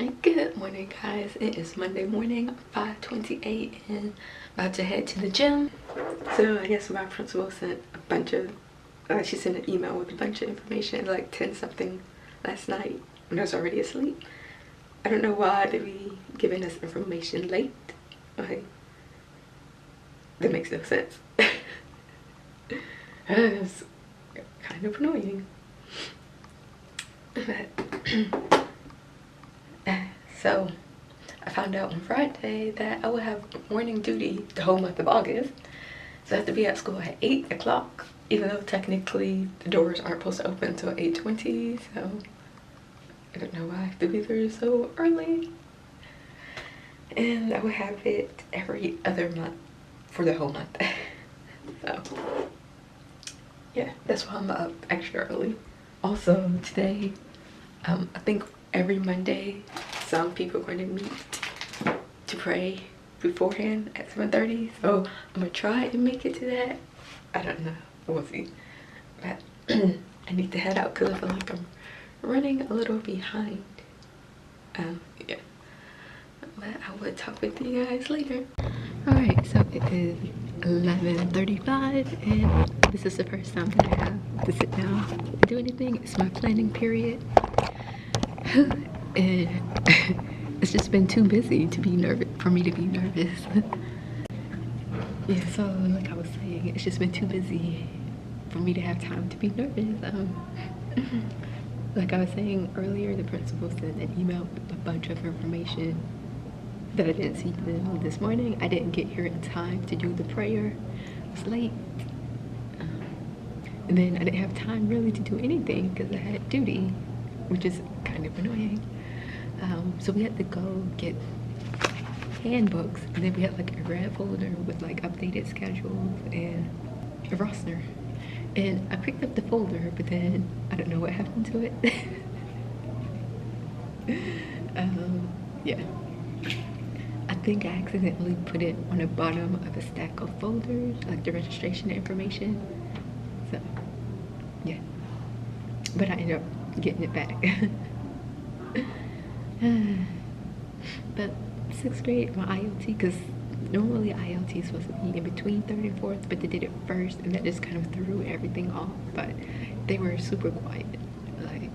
Good morning, guys. It is Monday morning, 5:28, and about to head to the gym. So I guess my principal sent a bunch of she sent an email with a bunch of information at like 10 something last night when I was already asleep. I don't know why they be giving us information late. Like, that makes no sense. It's kind of annoying. So I found out on Friday that I will have morning duty the whole month of August. So I have to be at school at 8 o'clock, even though technically the doors aren't supposed to open until 8:20. So I don't know why I have to be there so early. And I will have it every other month for the whole month. So yeah, that's why I'm up extra early. Also today, I think every Monday some people are going to meet to pray beforehand at 7:30. So I'm gonna try and make it to that. I don't know, we'll see. But I need to head out because I feel like I'm running a little behind. Yeah, but I will talk with you guys later. All right, so it is 11:35 and this is the first time that I have to sit down and do anything. It's my planning period. And it's just been too busy to be nervous for me to be nervous. Yeah, so like I was saying, it's just been too busy for me to have time to be nervous. Like I was saying earlier, the principal sent an email with a bunch of information that I didn't see this morning. I didn't get here in time to do the prayer. I was late. And then I didn't have time really to do anything because I had duty, which is kind of annoying. So we had to go get handbooks, and then we had like a red folder with like updated schedules and a roster. And I picked up the folder, but then I don't know what happened to it. Yeah. I think I accidentally put it on the bottom of a stack of folders, like the registration information. So, yeah. But I ended up getting it back. But 6th grade, my IELT, because normally IELT is supposed to be in between 3rd and 4th, but they did it first, and that just kind of threw everything off. But they were super quiet. Like,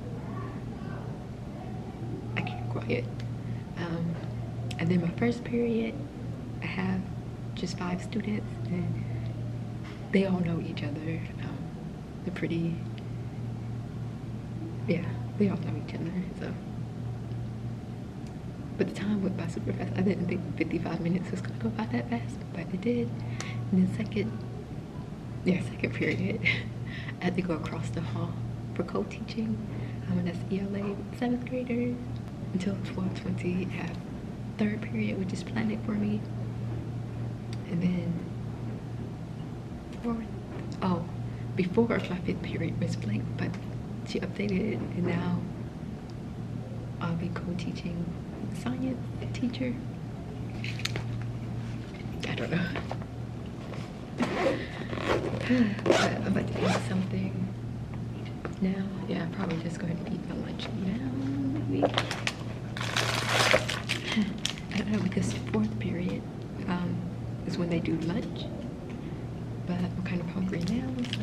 I kept quiet. And then my first period, I have just 5 students, and they all know each other. They're pretty, yeah, they all know each other, so. But the time went by super fast. I didn't think 55 minutes was gonna go by that fast, but it did. And then second period, I had to go across the hall for co-teaching. And that's ELA with 7th graders until 12:20. I have 3rd period, which is planning for me. And then 4th, before my 5th period was blank, but she updated it, and now I'll be co-teaching science teacher. I don't know. But I'm about to eat something now. Yeah, I'm probably just going to eat my lunch now, maybe. I don't know, because 4th period is when they do lunch. But I'm kind of hungry now, so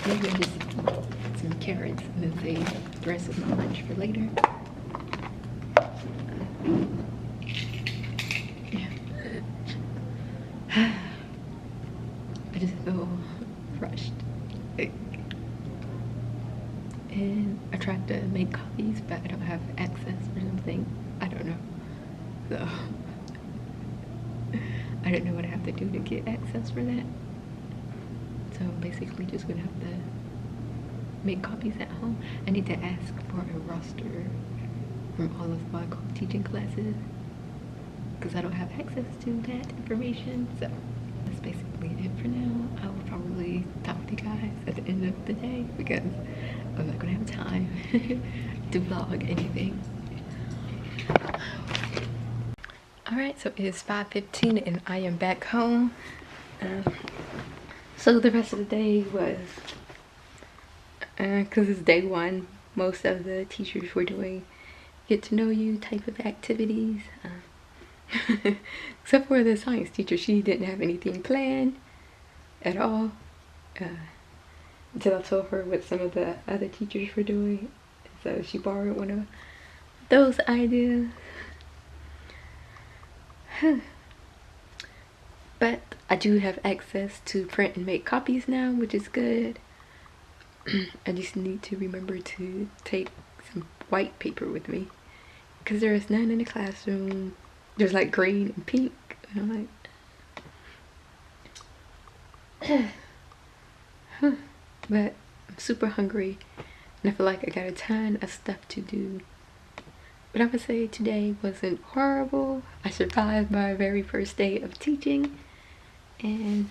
maybe I just eat some carrots and then save the rest of my lunch for later. Yeah. I just feel rushed. And I tried to make copies, but I don't have access or something. I don't know. So I don't know what I have to do to get access for that. So I'm basically just gonna have to make copies at home. I need to ask for a roster from all of my teaching classes because I don't have access to that information. So that's basically it for now. I will probably talk with you guys at the end of the day because I'm not gonna have time to vlog anything. Alright, so it is 5:15 and I am back home. So the rest of the day was, because it's day 1, most of the teachers were doing get to know you type of activities. Except for the science teacher, she didn't have anything planned at all. Until I told her what some of the other teachers were doing. So she borrowed one of those ideas. But I do have access to print and make copies now, which is good. I just need to remember to take some white paper with me, because there is none in the classroom. There's like green and pink, and I'm like, but I'm super hungry, and I feel like I got a ton of stuff to do. But I would say today wasn't horrible. I survived my very first day of teaching, and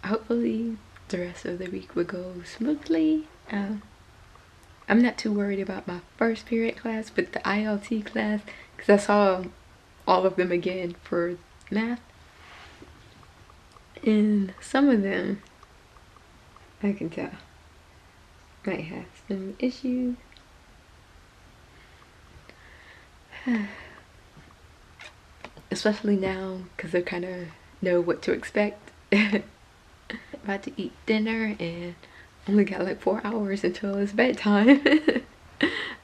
hopefully the rest of the week will go smoothly. I'm not too worried about my first period class, but the ILT class, because I saw all of them again for math, and some of them I can tell might have some issues. Especially now, because they kind of know what to expect. About to eat dinner and only got like 4 hours until it's bedtime.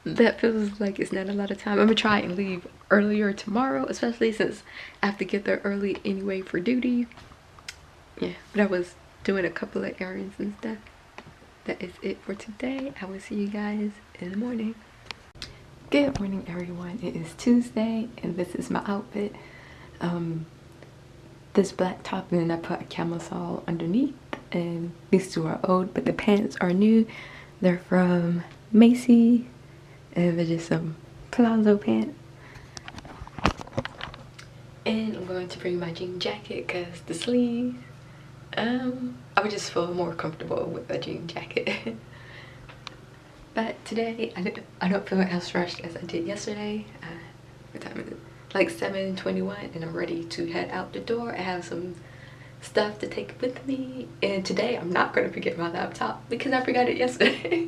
That feels like it's not a lot of time. I'm gonna try and leave earlier tomorrow, especially since I have to get there early anyway for duty. Yeah, but I was doing a couple of errands and stuff. That is it for today. I will see you guys in the morning. Good morning, everyone. It is Tuesday, and this is my outfit. This black top, and then I put a camisole underneath, and these two are old, but the pants are new. They're from Macy, and they're just some palazzo pants. And I'm going to bring my jean jacket because the sleeve, I would just feel more comfortable with a jean jacket. But today I don't feel as rushed as I did yesterday. What time is it? Like 7:21, and I'm ready to head out the door. I have some stuff to take with me, and today I'm not going to forget my laptop because I forgot it yesterday.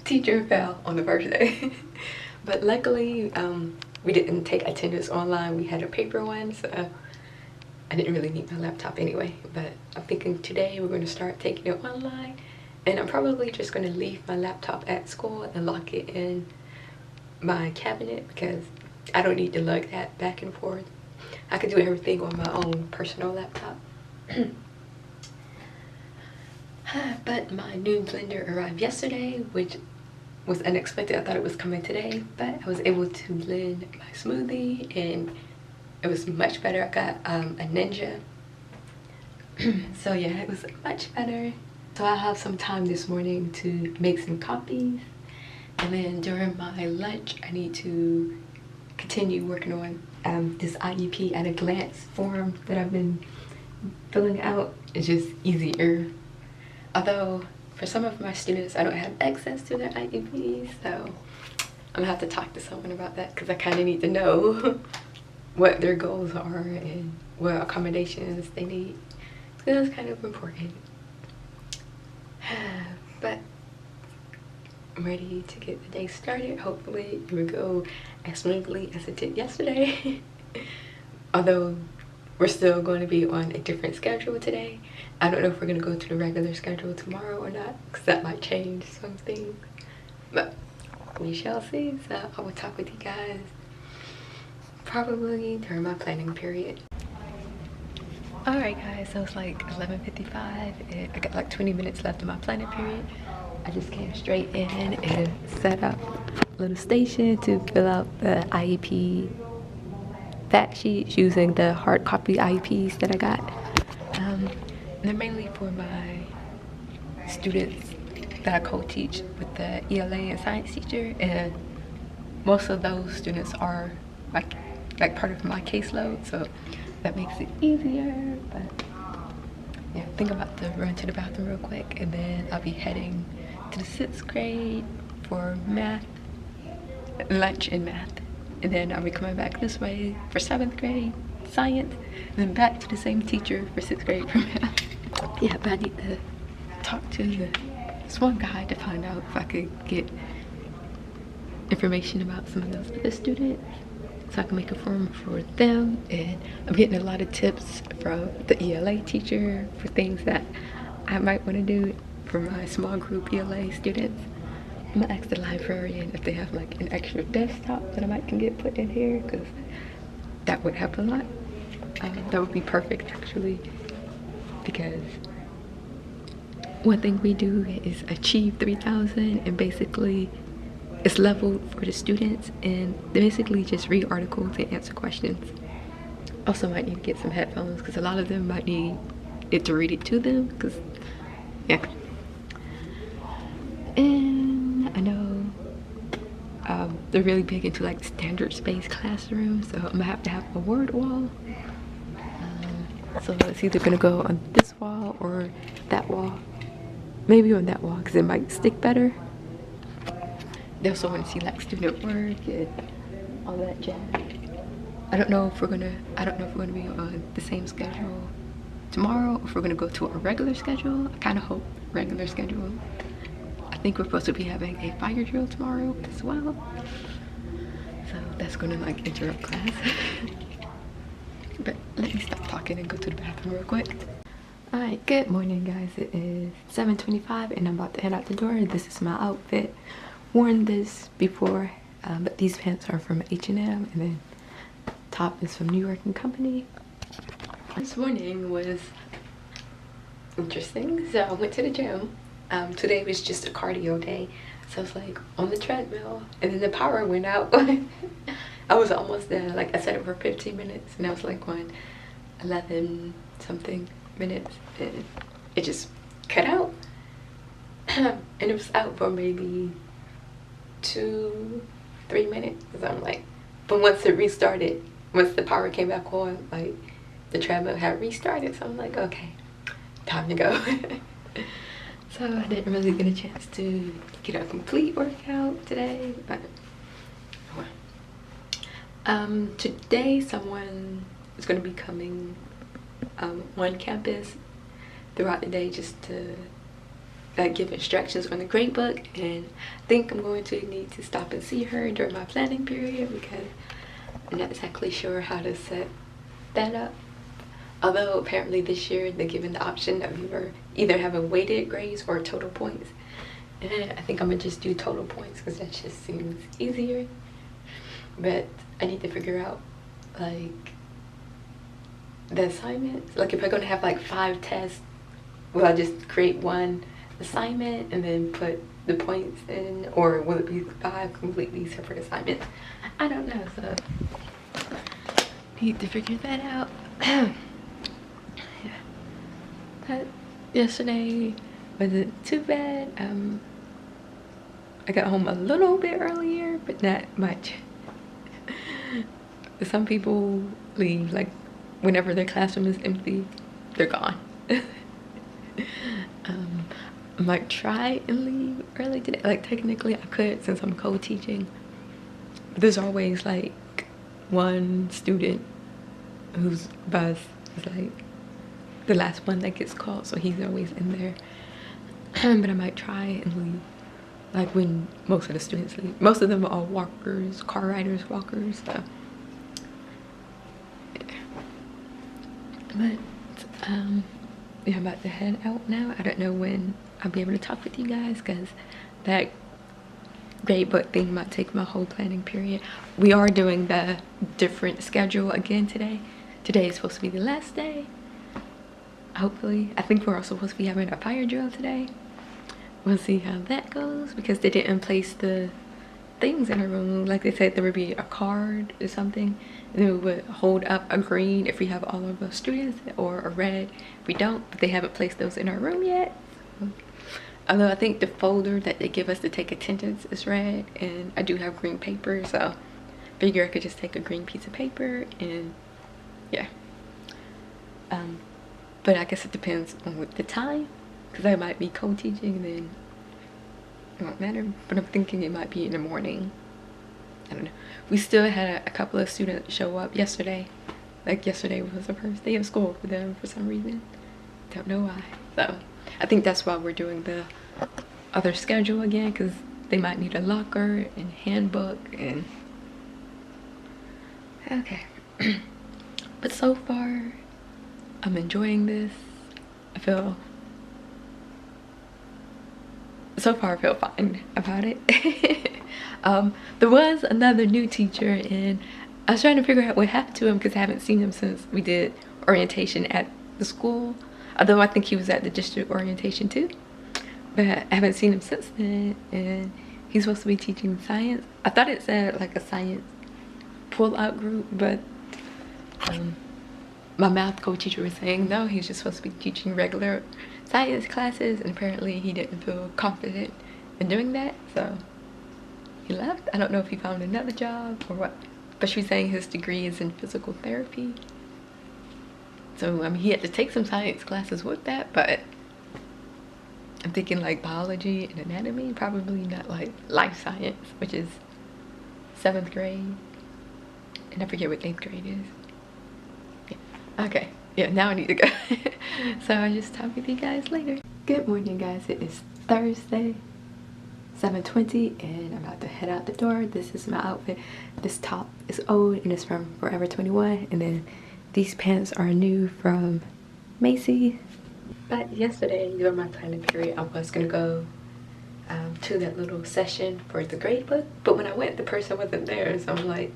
Teacher fell on the first day. But luckily we didn't take attendance online. We had a paper one, so I didn't really need my laptop anyway. But I'm thinking today we're going to start taking it online, and I'm probably just going to leave my laptop at school and lock it in my cabinet because I don't need to lug that back and forth. I could do everything on my own personal laptop. But my new blender arrived yesterday, which was unexpected. I thought it was coming today, but I was able to blend my smoothie and it was much better. I got a Ninja. So yeah, it was much better. So I have some time this morning to make some copies, and then during my lunch I need to continue working on this IEP at a glance form that I've been filling out. It's just easier. Although for some of my students I don't have access to their IEPs, so I'm gonna have to talk to someone about that because I kind of need to know what their goals are and what accommodations they need. So that's kind of important. But I'm ready to get the day started. Hopefully it will go as smoothly as it did yesterday. Although we're still going to be on a different schedule today. I don't know if we're going to go to the regular schedule tomorrow or not, because that might change some things. But we shall see. So I will talk with you guys probably during my planning period. Alright guys, so it's like 11:55 and I got like 20 minutes left in my planning period. I just came straight in and set up a little station to fill out the IEP fact sheets using the hard copy IEPs that I got. They're mainly for my students that I co-teach with the ELA and science teacher, and most of those students are like part of my caseload, so that makes it easier. But yeah, I think I'm about to run to the bathroom real quick, and then I'll be heading to the 6th grade for math, lunch and math, and then I'll be coming back this way for 7th grade science, and then back to the same teacher for 6th grade for math. Yeah, but I need to talk to the small guide to find out if I could get information about some of those other students so I can make a form for them. And I'm getting a lot of tips from the ELA teacher for things that I might want to do for my small group ELA students. I'm gonna ask the librarian if they have like an extra desktop that I might can get put in here, because that would help a lot. That would be perfect actually, because one thing we do is achieve 3,000, and basically it's leveled for the students, and they basically just read articles and answer questions. Also might need to get some headphones because a lot of them might need it to read it to them, because yeah. And I know they're really big into like standard space classrooms, so I'm gonna have to have a word wall. So it's either gonna go on this wall or that wall. Maybe on that wall because it might stick better. They also want to see like student work and all that jazz. I don't know if we're gonna be on the same schedule tomorrow, or if we're gonna go to a regular schedule. I kind of hope regular schedule. I think we're supposed to be having a fire drill tomorrow as well, so that's gonna like interrupt class. But let me stop talking and go to the bathroom real quick. All right, good morning guys. It is 7:25 and I'm about to head out the door. This is my outfit. Worn this before, but these pants are from H&M, and then top is from New York & Company. This morning was interesting. So I went to the gym. Today was just a cardio day, so I was like on the treadmill, and then the power went out. I was almost there. Like I set it for 15 minutes, and I was like on 11 something minutes, and it just cut out. And it was out for maybe 2-3 minutes, because I'm like, but once it restarted, once the power came back on, like the treadmill had restarted, so I'm like, okay, time to go. So I didn't really get a chance to get a complete workout today, but today someone is going to be coming on campus throughout the day just to give instructions on the grade book, and I think I'm going to need to stop and see her during my planning period because I'm not exactly sure how to set that up. Although apparently this year they're given the option of either having weighted grades or total points, and I think I'm gonna just do total points because that just seems easier. But I need to figure out like the assignments. Like if I'm gonna have like 5 tests, will I just create one assignment and then put the points in, or will it be 5 completely separate assignments? I don't know, so need to figure that out. Yeah. That yesterday wasn't too bad. I got home a little bit earlier, but not much. Some people leave like whenever their classroom is empty, they're gone. I might try and leave early today. Like technically I could, since I'm co-teaching, but there's always like one student whose bus is like the last one that gets called, so he's always in there. But I might try and leave like when most of the students leave. Most of them are all walkers, car riders, walkers, so yeah. But yeah, I'm about to head out now. I don't know when I'll be able to talk with you guys because that grade book thing might take my whole planning period. We are doing the different schedule again today. Today is supposed to be the last day, hopefully. I think we're also supposed to be having a fire drill today. We'll see how that goes because they didn't place the things in our room. Like they said there would be a card or something, and then we would hold up a green if we have all of our students, or a red if we don't, but they haven't placed those in our room yet. Although I think the folder that they give us to take attendance is red, and I do have green paper, so I figure I could just take a green piece of paper and yeah. But I guess it depends on the time, because I might be co-teaching and then it won't matter, but I'm thinking it might be in the morning. I don't know. We still had a couple of students show up yesterday. Like yesterday was the first day of school for them for some reason. Don't know why. So I think that's why we're doing the other schedule again because they might need a locker and handbook and okay. But so far I'm enjoying this. I feel fine about it. There was another new teacher and I was trying to figure out what happened to him because I haven't seen him since we did orientation at the school, although I think he was at the district orientation too, but I haven't seen him since then. And he's supposed to be teaching science. I thought it said like a science pull-out group, but my math co-teacher was saying no, he's just supposed to be teaching regular science classes, and apparently he didn't feel confident in doing that, so he left. I don't know if he found another job or what, but she was saying his degree is in physical therapy, so I mean he had to take some science classes with that, but I'm thinking like biology and anatomy, probably not like life science, which is 7th grade, and I forget what 8th grade is. Yeah. Okay, yeah, now I need to go. So I'll just talk with you guys later. Good morning, guys. It is Thursday, 7:20, and I'm about to head out the door. This is my outfit. This top is old and it's from Forever 21, and then these pants are new from Macy's. But yesterday, during my planning period, I was gonna go to that little session for the grade book, but when I went, the person wasn't there, so I'm like,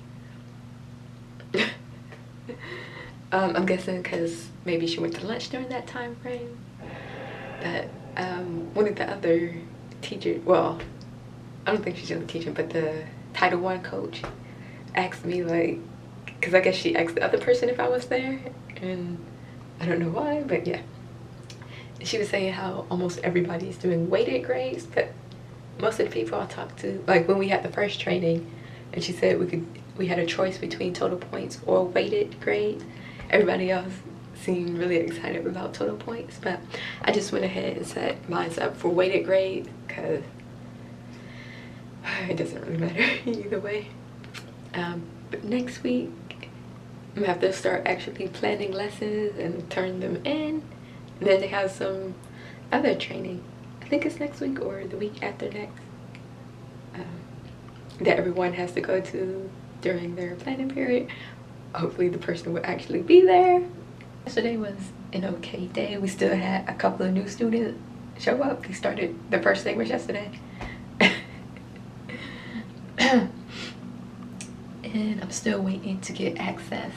I'm guessing because maybe she went to lunch during that time frame. But one of the other teachers, well, I don't think she's still teaching, but the Title I coach asked me, like, because I guess she asked the other person if I was there, and I don't know why, but yeah. She was saying how almost everybody's doing weighted grades, but most of the people I talked to, like when we had the first training, and she said we had a choice between total points or weighted grades. Everybody else seemed really excited about total points, but I just went ahead and set mine up for weighted grade because it doesn't really matter either way. But next week I'm gonna have to start actually planning lessons and turn them in, and then they have some other training, I think it's next week or the week after next, that everyone has to go to during their planning period. Hopefully the person will actually be there. Yesterday was an okay day. We still had a couple of new students show up. They started, the first thing was yesterday. And I'm still waiting to get access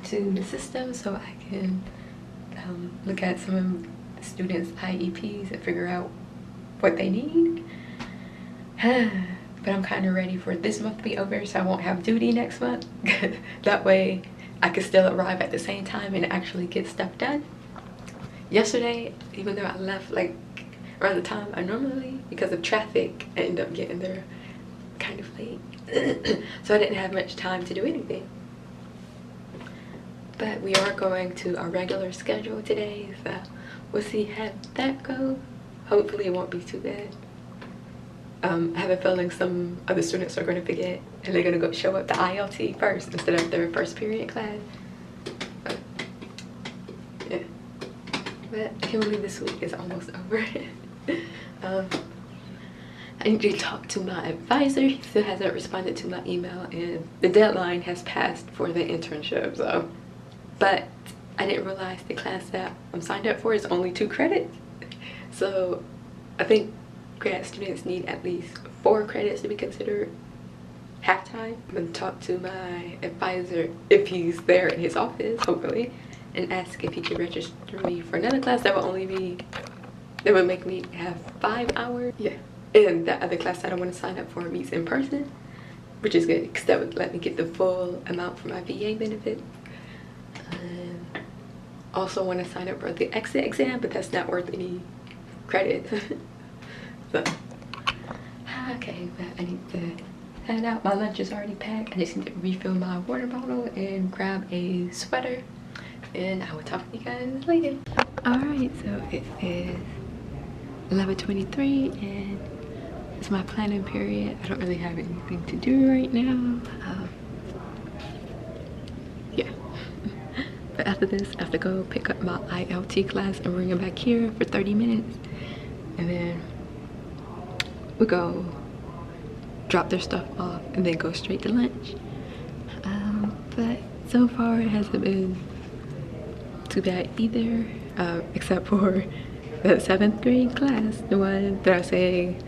to the system so I can look at some of the students' IEPs and figure out what they need. But I'm kind of ready for this month to be over so I won't have duty next month. That way I can still arrive at the same time and actually get stuff done. Yesterday, even though I left like around the time I normally, because of traffic, I ended up getting there kind of late. So I didn't have much time to do anything. But we are going to our regular schedule today, so we'll see how that goes. Hopefully it won't be too bad. I have a feeling some other students are going to forget and they're going to go show up to ILT first instead of their first period class. But, yeah. But I can't believe this week is almost over. I need to talk to my advisor. He still hasn't responded to my email, and the deadline has passed for the internship. So, but I didn't realize the class that I'm signed up for is only 2 credits. So I think grad students need at least 4 credits to be considered half-time. I'm going to talk to my advisor if he's there in his office, hopefully, and ask if he could register me for another class that will only be, that would make me have 5 hours. Yeah. And that other class that I want to sign up for meets in person, which is good because that would let me get the full amount for my VA benefits. Also want to sign up for the exit exam, but that's not worth any credit. So, okay, but I need to head out. My lunch is already packed. I just need to refill my water bottle and grab a sweater, and I will talk to you guys later. Alright, so it is 11:23 and it's my planning period. I don't really have anything to do right now. Yeah. But after this, I have to go pick up my ILT class and bring it back here for 30 minutes. And then we go drop their stuff off and then go straight to lunch. But so far it hasn't been too bad either, except for the 7th grade class, the one that I was saying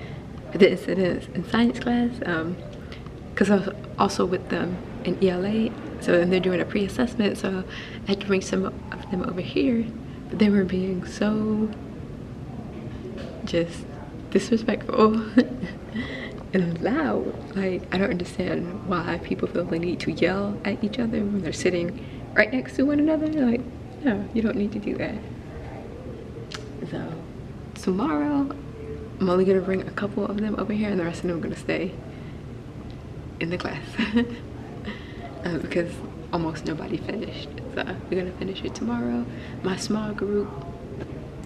I didn't sit in science class, because I was also with them in ELA, so then they're doing a pre-assessment, so I had to bring some of them over here, but they were being so just disrespectful and loud. Like, I don't understand why people feel the need to yell at each other when they're sitting right next to one another. Like, no, you don't need to do that. So tomorrow I'm only gonna bring a couple of them over here and the rest of them are gonna stay in the class because almost nobody finished, so we're gonna finish it tomorrow. My small group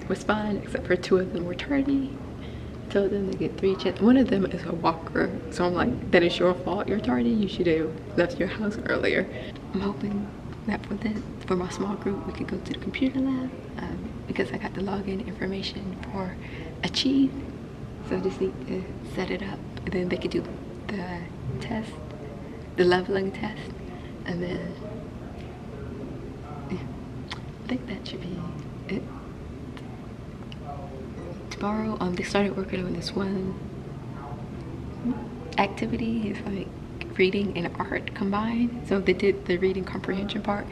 was fine except for 2 of them were tardy. Told them to get 3 chances. One of them is a walker, so I'm like, that is your fault, you're tardy, you should have left your house earlier. I'm hoping that for my small group we could go to the computer lab, because I got the login information for Achieve, so I just need to set it up and then they could do the test, the leveling test, and then yeah, I think that should be it. Tomorrow they started working on this one activity. It's like reading and art combined, so they did the reading comprehension part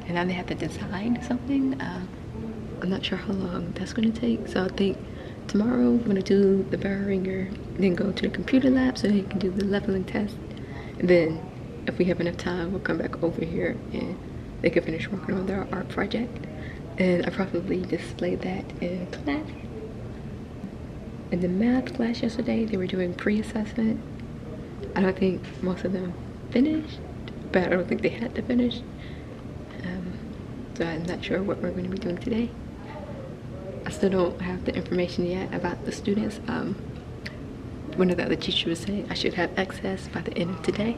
and now they have to design something. I'm not sure how long that's going to take, so I think tomorrow I'm going to do the bell ringer, then go to the computer lab so they can do the leveling test, and then if we have enough time we'll come back over here and they can finish working on their art project, and I probably display that in class. In the math class yesterday they were doing pre-assessment. I don't think most of them finished, but I don't think they had to finish, so I'm not sure what we're going to be doing today. I still don't have the information yet about the students. One of the other teachers was saying I should have access by the end of today,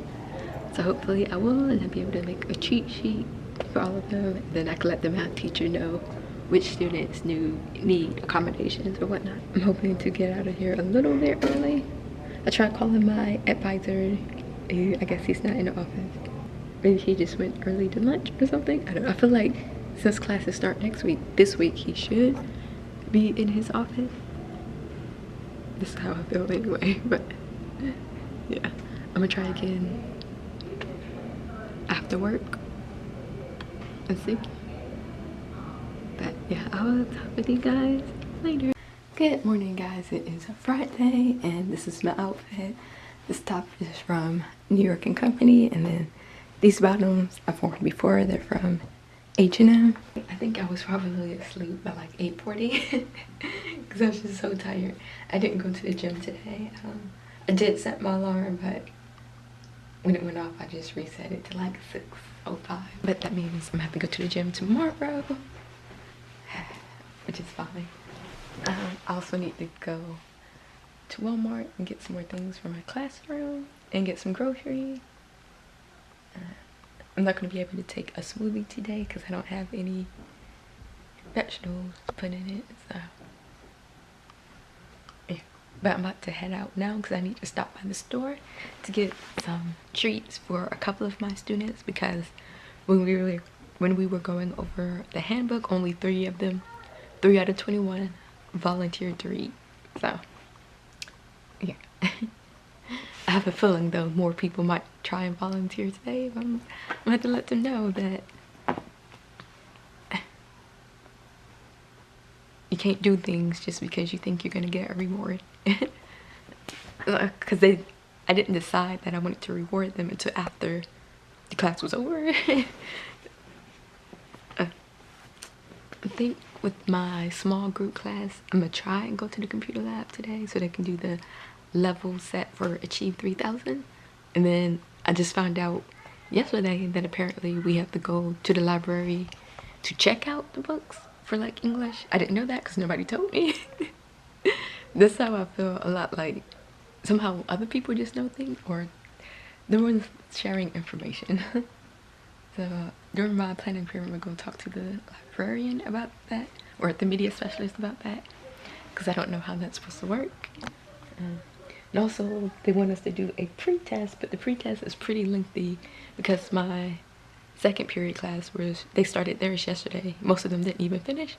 so hopefully I will, and I'll be able to make a cheat sheet for all of them, and then I can let the math teacher know which students need accommodations or whatnot. I'm hoping to get out of here a little bit early. I tried calling my advisor. I guess he's not in the office. Maybe he just went early to lunch or something. I don't know. I feel like since classes start this week he should be in his office. This is how I feel anyway, but yeah. I'm gonna try again after work and see. But yeah, I will talk with you guys later. Good morning guys, it is a Friday and this is my outfit. This top is from New York & Company, and then these bottoms I've worn before, they're from H&M. I think I was probably asleep by like 8:40 because I was just so tired. I didn't go to the gym today. I did set my alarm, but when it went off I just reset it to like 6:05. But that means I'm gonna have to go to the gym tomorrow, which is fine. I also need to go to Walmart and get some more things for my classroom and get some groceries. I'm not going to be able to take a smoothie today because I don't have any vegetables to put in it, so yeah. But I'm about to head out now because I need to stop by the store to get some treats for a couple of my students, because when we were going over the handbook, only 3 out of 21 volunteered to read, so yeah. I have a feeling though more people might try and volunteer today. I'm gonna have to let them know that you can't do things just because you think you're gonna get a reward. Because I didn't decide that I wanted to reward them until after the class was over. I think with my small group class, I'm gonna try and go to the computer lab today so they can do the level set for Achieve 3000. And then I just found out yesterday that apparently we have to go to the library to check out the books for like English. I didn't know that because nobody told me. That's how I feel a lot, like somehow other people just know things, or the ones sharing information. So during my planning period, we're going to talk to the librarian about that, or the media specialist about that, because I don't know how that's supposed to work. And also they want us to do a pre-test, but the pre-test is pretty lengthy because my second period class was, they started theirs yesterday. Most of them didn't even finish.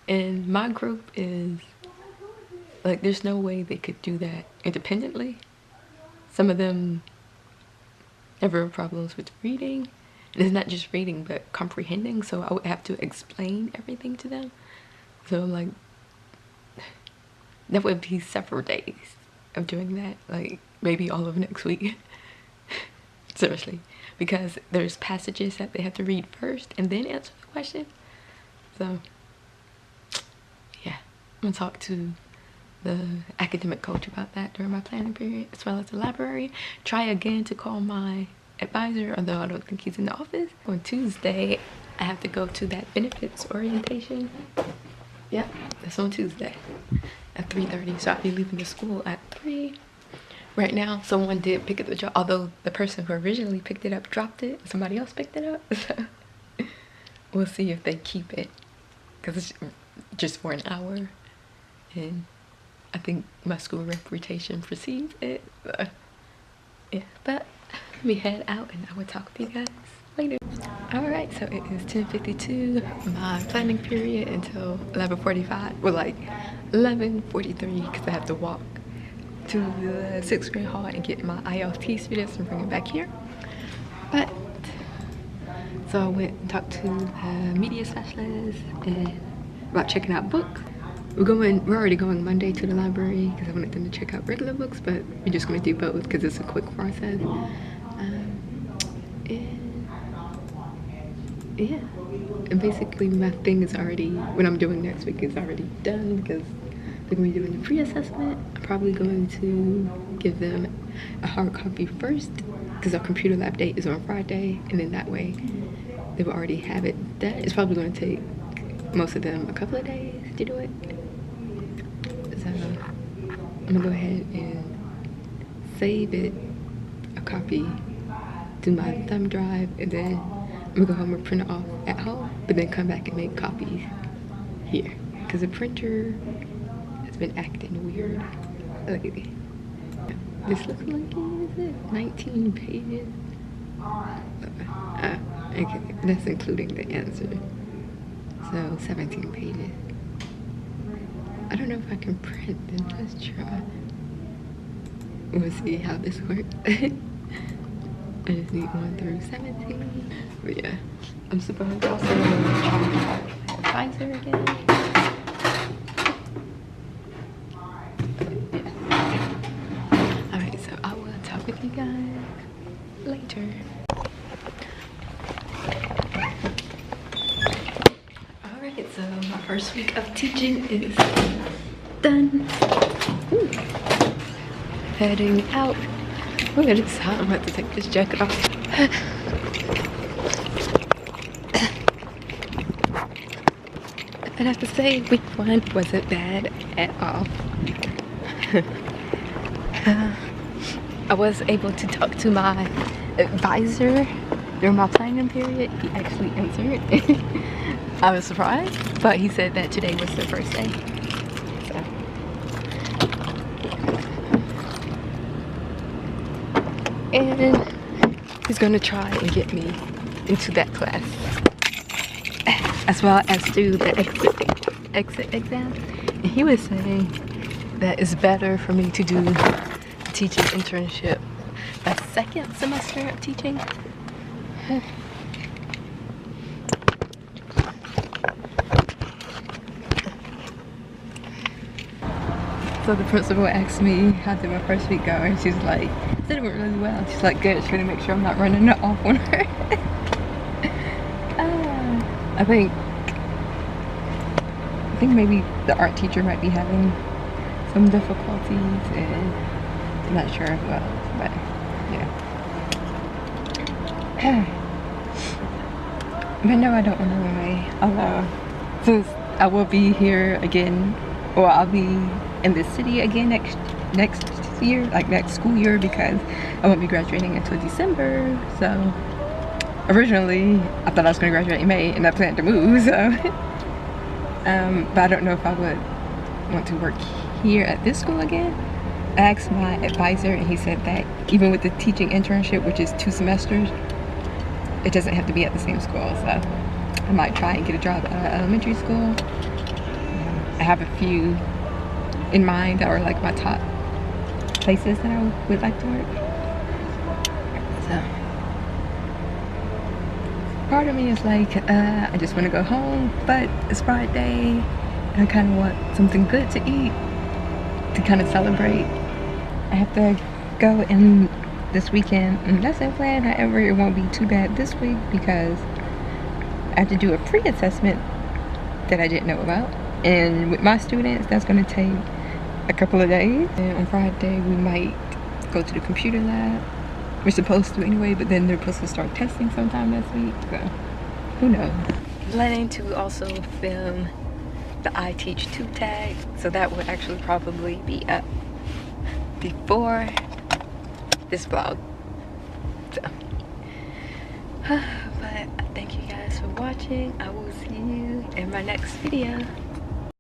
And my group is like, there's no way they could do that independently. Some of them have real problems with reading. And it's not just reading, but comprehending. So I would have to explain everything to them. So like, that would be several days of doing that. Like maybe all of next week. Seriously. Because there's passages that they have to read first and then answer the question. So yeah, I'm gonna talk to the academic coach about that during my planning period, as well as the library. Try again to call my advisor, although I don't think he's in the office. On Tuesday, I have to go to that benefits orientation. Yep, that's on Tuesday at 3:30. So I'll be leaving the school at 3. Right now, someone did pick up the job, although the person who originally picked it up dropped it. Somebody else picked it up. So we'll see if they keep it, because it's just for an hour. And I think my school reputation precedes it. So yeah, but let me head out and I will talk with you guys later. Alright, so it is 10:52. My planning period until 11:45. Well, like 11:43, because I have to walk to the 6th grade hall and get my IEP students and bring it back here. But so I went and talked to the media specialist and about checking out books. We're already going Monday to the library because I wanted them to check out regular books, but we're just going to do both because it's a quick process. And yeah, and basically my thing is already, what I'm doing next week is already done because they're going to be doing the pre-assessment. I'm probably going to give them a hard copy first because our computer lab date is on Friday, and then that way they will already have it done. It's probably going to take most of them a couple of days to do it. So I'm gonna go ahead and save it, a copy, to my thumb drive, and then I'm gonna go home and print it off at home, but then come back and make copies here because the printer has been acting weird lately. This looks like, is it 19 pages? Okay, that's including the answer. So 17 pages. I don't know if I can print them. Let's try. We'll see how this works. I just need 1 through 17. But yeah, I'm super hungry. Also, I'm gonna try my advisor again. Yeah. Alright, so I will talk with you guys later. Alright, so my first week of teaching is done. Ooh. Heading out. Look at this hot. I'm about to take this jacket off. I have to say, week 1 wasn't bad at all. I was able to talk to my advisor during my planning period. He actually answered. I was surprised, but he said that today was the first day. So. And he's gonna try and get me into that class, as well as do the exit exam. And he was saying that it's better for me to do a teaching internship my second semester of teaching. So the principal asked me how did my first week go, and she's like, I said it went really well. She's like, good, she's trying to make sure I'm not running it off on her. I think maybe the art teacher might be having some difficulties, and I'm not sure who else, but yeah. But no, I don't want to run away. Although, since I will be here again, or I'll be in this city again next year, like next school year, because I won't be graduating until December. So originally I thought I was going to graduate in May, and I planned to move, so but I don't know if I would want to work here at this school again, I asked my advisor, and he said that even with the teaching internship, which is 2 semesters, it doesn't have to be at the same school. So I might try and get a job at elementary school. I have a few in mind that are like my top places that I would like to work. So part of me is like, I just want to go home, but it's Friday and I kind of want something good to eat to kind of celebrate. I have to go in this weekend and lesson plan. However, it won't be too bad this week because I have to do a pre-assessment that I didn't know about, and with my students that's going to take a couple of days. And on Friday we might go to the computer lab. We're supposed to anyway, but then they're supposed to start testing sometime next week, so who knows. I'm planning to also film the I Teach 2 tag, so that will actually probably be up before this vlog. So but thank you guys for watching. I will see you in my next video.